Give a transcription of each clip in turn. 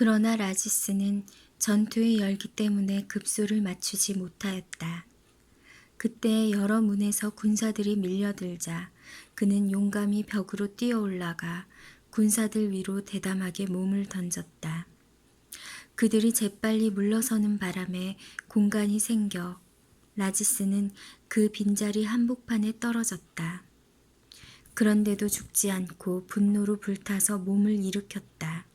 그러나 라지스는 전투의 열기 때문에 급소를 맞추지 못하였다. 그때 여러 문에서 군사들이 밀려들자 그는 용감히 벽으로 뛰어 올라가 군사들 위로 대담하게 몸을 던졌다. 그들이 재빨리 물러서는 바람에 공간이 생겨 라지스는 그 빈자리 한복판에 떨어졌다. 그런데도 죽지 않고 분노로 불타서 몸을 일으켰다.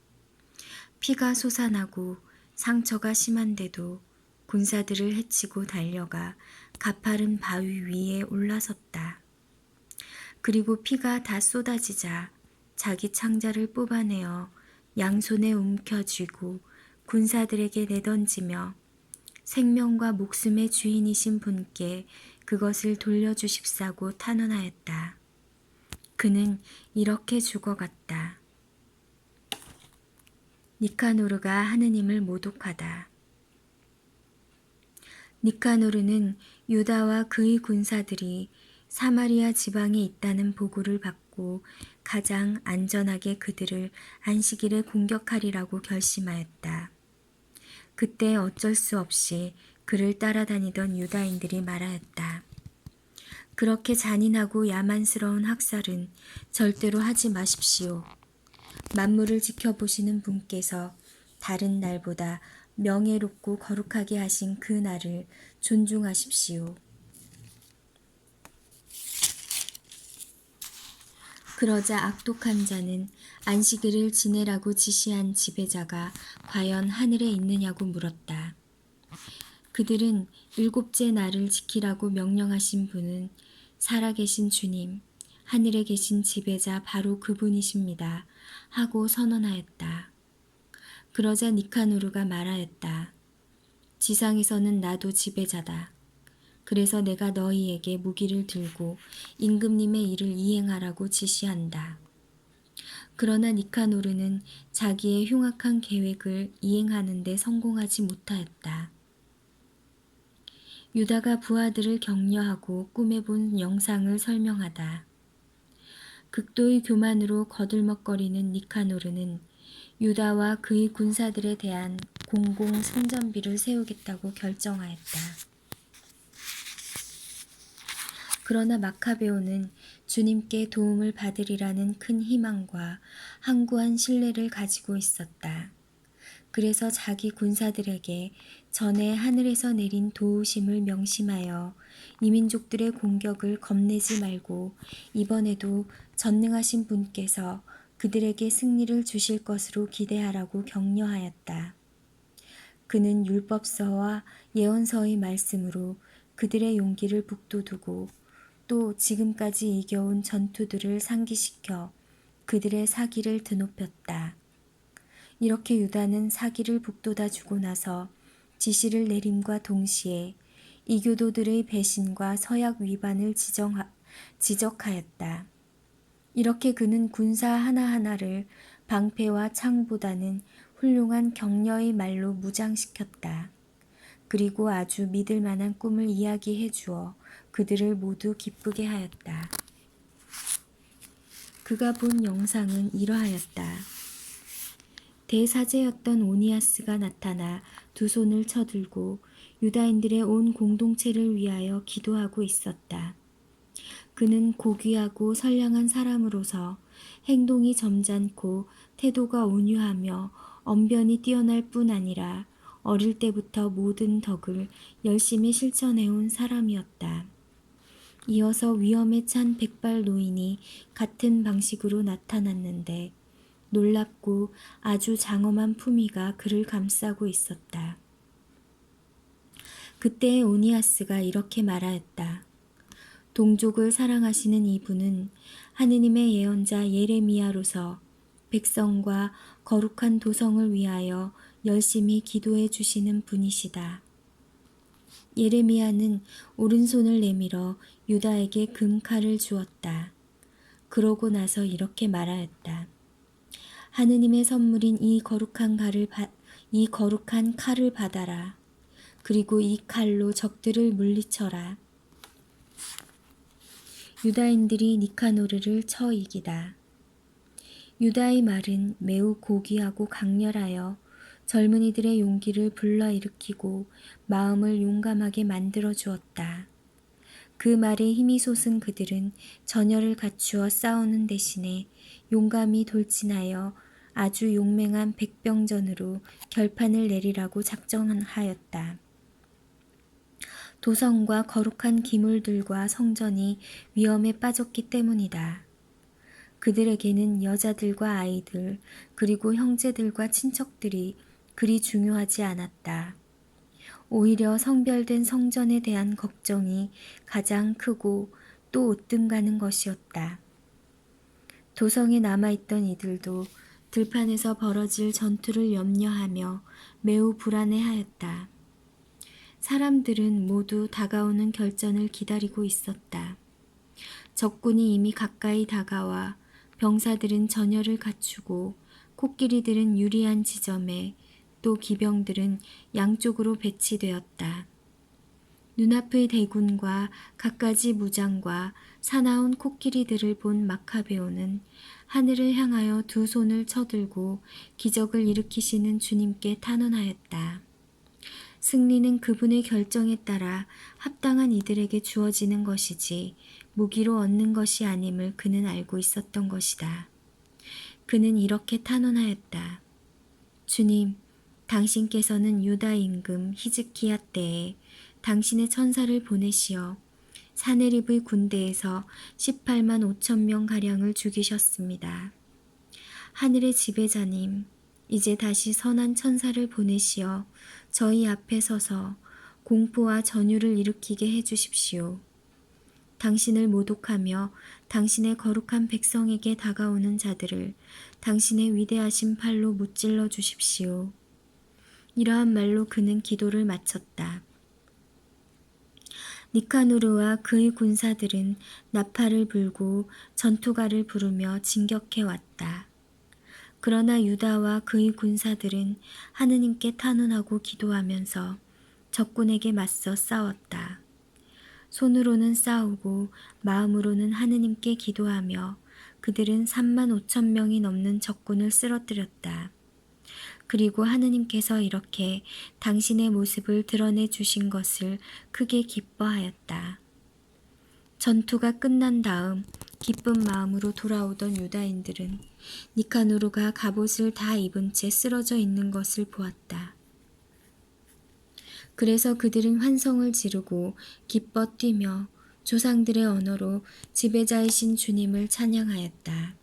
피가 솟아나고 상처가 심한데도 군사들을 해치고 달려가 가파른 바위 위에 올라섰다. 그리고 피가 다 쏟아지자 자기 창자를 뽑아내어 양손에 움켜쥐고 군사들에게 내던지며 생명과 목숨의 주인이신 분께 그것을 돌려주십사고 탄원하였다. 그는 이렇게 죽어갔다. 니카노르가 하느님을 모독하다. 니카노르는 유다와 그의 군사들이 사마리아 지방에 있다는 보고를 받고 가장 안전하게 그들을 안식일에 공격하리라고 결심하였다. 그때 어쩔 수 없이 그를 따라다니던 유다인들이 말하였다. 그렇게 잔인하고 야만스러운 학살은 절대로 하지 마십시오. 만물을 지켜보시는 분께서 다른 날보다 명예롭고 거룩하게 하신 그 날을 존중하십시오. 그러자 악독한 자는 안식일을 지내라고 지시한 지배자가 과연 하늘에 있느냐고 물었다. 그들은 일곱째 날을 지키라고 명령하신 분은 살아계신 주님, 하늘에 계신 지배자 바로 그분이십니다. 하고 선언하였다. 그러자 니카노르가 말하였다. 지상에서는 나도 지배자다. 그래서 내가 너희에게 무기를 들고 임금님의 일을 이행하라고 지시한다. 그러나 니카노르는 자기의 흉악한 계획을 이행하는 데 성공하지 못하였다. 유다가 부하들을 격려하고 꿈에 본 영상을 설명하다. 극도의 교만으로 거들먹거리는 니카노르는 유다와 그의 군사들에 대한 공공 승전비를 세우겠다고 결정하였다. 그러나 마카베오는 주님께 도움을 받으리라는 큰 희망과 항구한 신뢰를 가지고 있었다. 그래서 자기 군사들에게 전에 하늘에서 내린 도우심을 명심하여 이민족들의 공격을 겁내지 말고 이번에도 전능하신 분께서 그들에게 승리를 주실 것으로 기대하라고 격려하였다. 그는 율법서와 예언서의 말씀으로 그들의 용기를 북돋우고 또 지금까지 이겨온 전투들을 상기시켜 그들의 사기를 드높였다. 이렇게 유다는 사기를 북돋아주고 나서 지시를 내림과 동시에 이교도들의 배신과 서약 위반을 지적하였다. 이렇게 그는 군사 하나하나를 방패와 창보다는 훌륭한 격려의 말로 무장시켰다. 그리고 아주 믿을 만한 꿈을 이야기해 주어 그들을 모두 기쁘게 하였다. 그가 본 영상은 이러하였다. 대사제였던 오니아스가 나타나 두 손을 쳐들고 유다인들의 온 공동체를 위하여 기도하고 있었다. 그는 고귀하고 선량한 사람으로서 행동이 점잖고 태도가 온유하며 언변이 뛰어날 뿐 아니라 어릴 때부터 모든 덕을 열심히 실천해온 사람이었다. 이어서 위험에 찬 백발 노인이 같은 방식으로 나타났는데 놀랍고 아주 장엄한 품위가 그를 감싸고 있었다. 그때 오니아스가 이렇게 말하였다. 동족을 사랑하시는 이분은 하느님의 예언자 예레미야로서 백성과 거룩한 도성을 위하여 열심히 기도해 주시는 분이시다. 예레미야는 오른손을 내밀어 유다에게 금칼을 주었다. 그러고 나서 이렇게 말하였다. 하느님의 선물인 이 거룩한 칼을 받아라. 그리고 이 칼로 적들을 물리쳐라. 유다인들이 니카노르를 쳐 이기다. 유다의 말은 매우 고귀하고 강렬하여 젊은이들의 용기를 불러일으키고 마음을 용감하게 만들어 주었다. 그 말에 힘이 솟은 그들은 전열을 갖추어 싸우는 대신에 용감히 돌진하여 아주 용맹한 백병전으로 결판을 내리라고 작정하였다. 도성과 거룩한 기물들과 성전이 위험에 빠졌기 때문이다. 그들에게는 여자들과 아이들, 그리고 형제들과 친척들이 그리 중요하지 않았다. 오히려 성별된 성전에 대한 걱정이 가장 크고 또 웃등가는 것이었다. 도성에 남아있던 이들도 들판에서 벌어질 전투를 염려하며 매우 불안해하였다. 사람들은 모두 다가오는 결전을 기다리고 있었다. 적군이 이미 가까이 다가와 병사들은 전열을 갖추고 코끼리들은 유리한 지점에 또 기병들은 양쪽으로 배치되었다. 눈앞의 대군과 갖가지 무장과 사나운 코끼리들을 본 마카베오는 하늘을 향하여 두 손을 쳐들고 기적을 일으키시는 주님께 탄원하였다. 승리는 그분의 결정에 따라 합당한 이들에게 주어지는 것이지 무기로 얻는 것이 아님을 그는 알고 있었던 것이다. 그는 이렇게 탄원하였다. 주님, 당신께서는 유다 임금 히즈키야 때에 당신의 천사를 보내시어 사네립의 군대에서 18만 5천 명가량을 죽이셨습니다. 하늘의 지배자님, 이제 다시 선한 천사를 보내시어 저희 앞에 서서 공포와 전율을 일으키게 해주십시오. 당신을 모독하며 당신의 거룩한 백성에게 다가오는 자들을 당신의 위대하신 팔로 무찔러 주십시오. 이러한 말로 그는 기도를 마쳤다. 니카노르와 그의 군사들은 나팔을 불고 전투가를 부르며 진격해왔다. 그러나 유다와 그의 군사들은 하느님께 탄원하고 기도하면서 적군에게 맞서 싸웠다. 손으로는 싸우고 마음으로는 하느님께 기도하며 그들은 3만 5천 명이 넘는 적군을 쓰러뜨렸다. 그리고 하느님께서 이렇게 당신의 모습을 드러내 주신 것을 크게 기뻐하였다. 전투가 끝난 다음 기쁜 마음으로 돌아오던 유다인들은 니카노르가 갑옷을 다 입은 채 쓰러져 있는 것을 보았다. 그래서 그들은 환성을 지르고 기뻐 뛰며 조상들의 언어로 지배자이신 주님을 찬양하였다.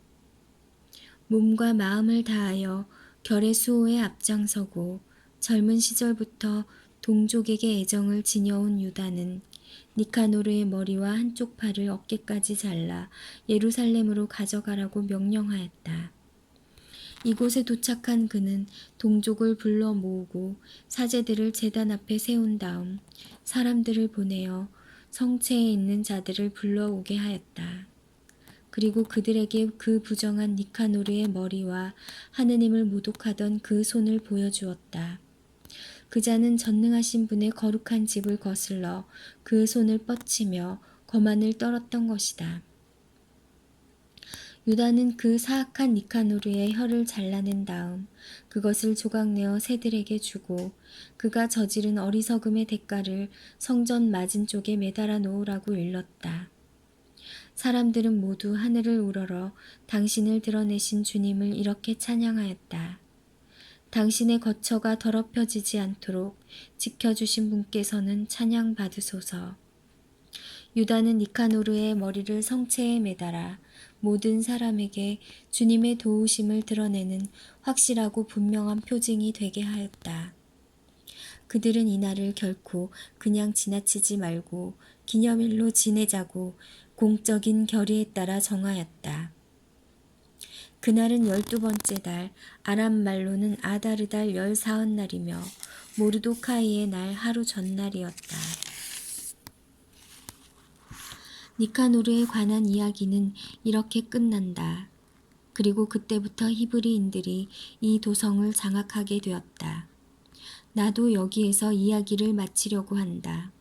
몸과 마음을 다하여 결의 수호에 앞장서고 젊은 시절부터 동족에게 애정을 지녀온 유다는 니카노르의 머리와 한쪽 팔을 어깨까지 잘라 예루살렘으로 가져가라고 명령하였다. 이곳에 도착한 그는 동족을 불러 모으고 사제들을 제단 앞에 세운 다음 사람들을 보내어 성체에 있는 자들을 불러오게 하였다. 그리고 그들에게 그 부정한 니카노르의 머리와 하느님을 모독하던 그 손을 보여주었다. 그 자는 전능하신 분의 거룩한 집을 거슬러 그 손을 뻗치며 거만을 떨었던 것이다. 유다는 그 사악한 니카노르의 혀를 잘라낸 다음 그것을 조각내어 새들에게 주고 그가 저지른 어리석음의 대가를 성전 맞은 쪽에 매달아 놓으라고 일렀다. 사람들은 모두 하늘을 우러러 당신을 드러내신 주님을 이렇게 찬양하였다. 당신의 거처가 더럽혀지지 않도록 지켜주신 분께서는 찬양받으소서. 유다는 니카노르의 머리를 성체에 매달아 모든 사람에게 주님의 도우심을 드러내는 확실하고 분명한 표징이 되게 하였다. 그들은 이날을 결코 그냥 지나치지 말고 기념일로 지내자고 공적인 결의에 따라 정하였다. 그날은 12번째 달, 아람 말로는 아다르달 14헛날이며 모르도카이의 날 하루 전날이었다. 니카노르에 관한 이야기는 이렇게 끝난다. 그리고 그때부터 히브리인들이 이 도성을 장악하게 되었다. 나도 여기에서 이야기를 마치려고 한다.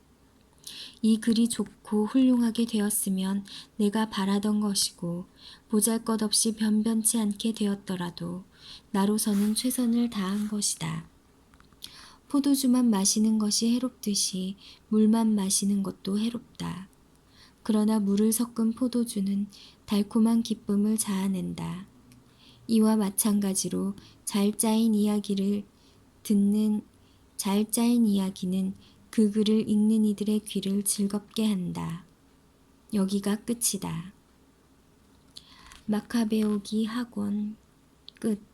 이 글이 좋고 훌륭하게 되었으면 내가 바라던 것이고 보잘것없이 변변치 않게 되었더라도 나로서는 최선을 다한 것이다. 포도주만 마시는 것이 해롭듯이 물만 마시는 것도 해롭다. 그러나 물을 섞은 포도주는 달콤한 기쁨을 자아낸다. 이와 마찬가지로 잘 짜인 이야기는 그 글을 읽는 이들의 귀를 즐겁게 한다. 여기가 끝이다. 마카베오기 학원 끝.